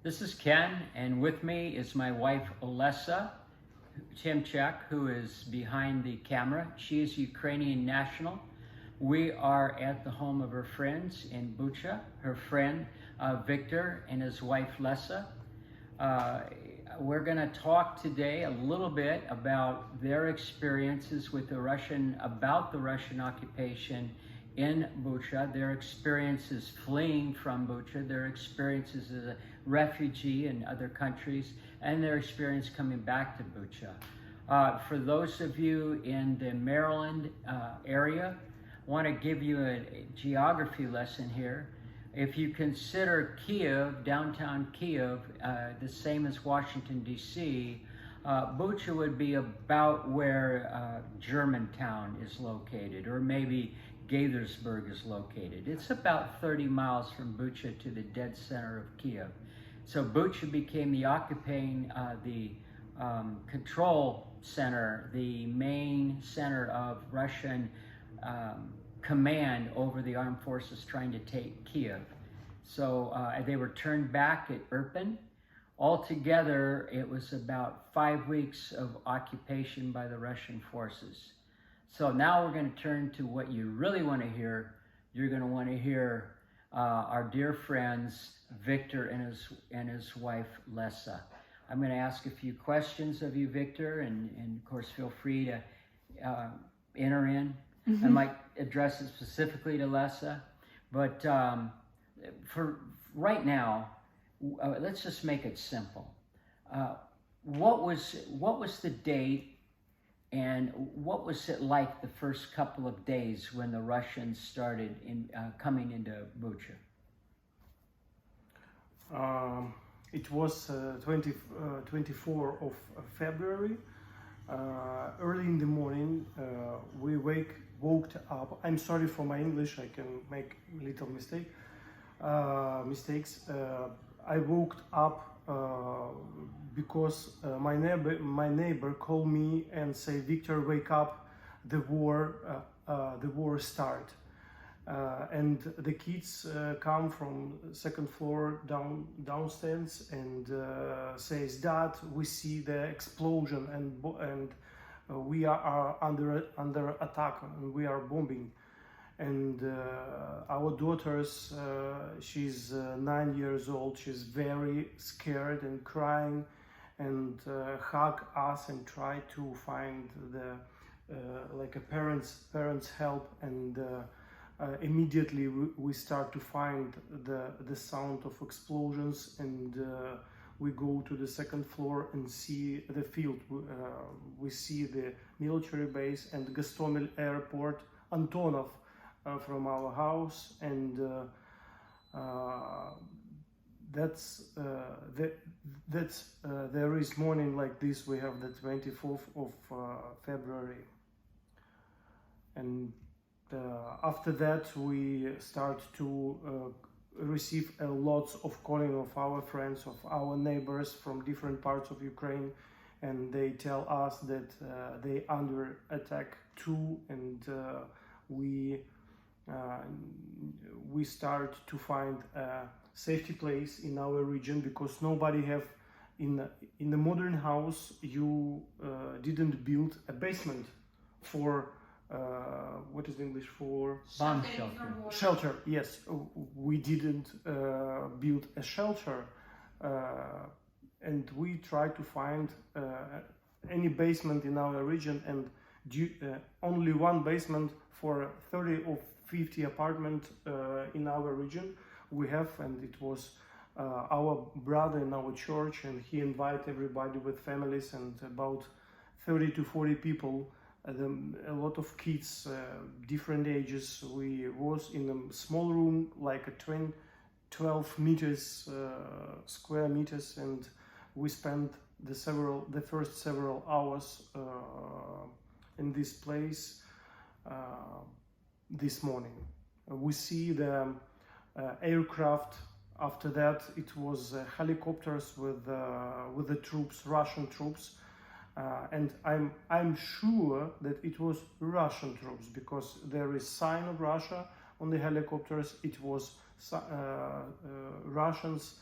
This is Ken, and with me is my wife Olesa Timchak, who is behind the camera. She is Ukrainian national. We are at the home of her friends in Bucha, her friend Victor and his wife Lesa. We're going to talk today a little bit about their experiences with the Russian occupation in Bucha, their experiences fleeing from Bucha, their experiences as a refugee in other countries, and their experience coming back to Bucha. For those of you in the Maryland area, I want to give you a geography lesson here. If you consider Kiev, downtown Kiev, the same as Washington, D.C., Bucha would be about where Germantown is located, or maybe Gaithersburg is located. It's about 30 miles from Bucha to the dead center of Kiev. So Bucha became the occupying, control center, the main center of Russian command over the armed forces trying to take Kiev. So they were turned back at Irpin. Altogether, it was about 5 weeks of occupation by the Russian forces. So now we're going to turn to what you really want to hear. You're going to want to hear our dear friends, Victor and his wife, Lesa. I'm going to ask a few questions of you, Victor, and of course, feel free to enter in. I might address it specifically to Lesa, but for right now, let's just make it simple. What was the date, and what was it like the first couple of days when the Russians started coming into Bucha? It was 24 of February. Early in the morning, we woke up. I'm sorry for my English. I can make little mistakes. I woke up because my neighbor called me and say, "Victor, wake up! The war start." And the kids come from second floor downstairs and says, "Dad, we see the explosion and we are under attack and we are bombing." And our daughter's she's 9 years old. She's very scared and crying and hug us and try to find the like a parents help. And immediately we start to find the sound of explosions, and we go to the second floor and see the field. We see the military base and Gostomel airport, Antonov, from our house, and there is morning like this. We have the 24th of February, and after that we start to receive lots of calling of our friends, of our neighbors from different parts of Ukraine, and they tell us that they under attack too, and we start to find a safety place in our region, because nobody have in the modern house you didn't build a basement for what is English for bomb shelter. Shelter. Yes, we didn't build a shelter, and we try to find any basement in our region, and only one basement for 30 or 50 apartment in our region we have. And it was our brother in our church, and he invited everybody with families, and about 30 to 40 people, a lot of kids, different ages. We was in a small room, like a 12 meters square meters, and we spent the first several hours in this place. This morning we see the aircraft. After that it was helicopters with the troops, Russian troops, and I'm sure that it was Russian troops, because there is sign of Russia on the helicopters. It was Russians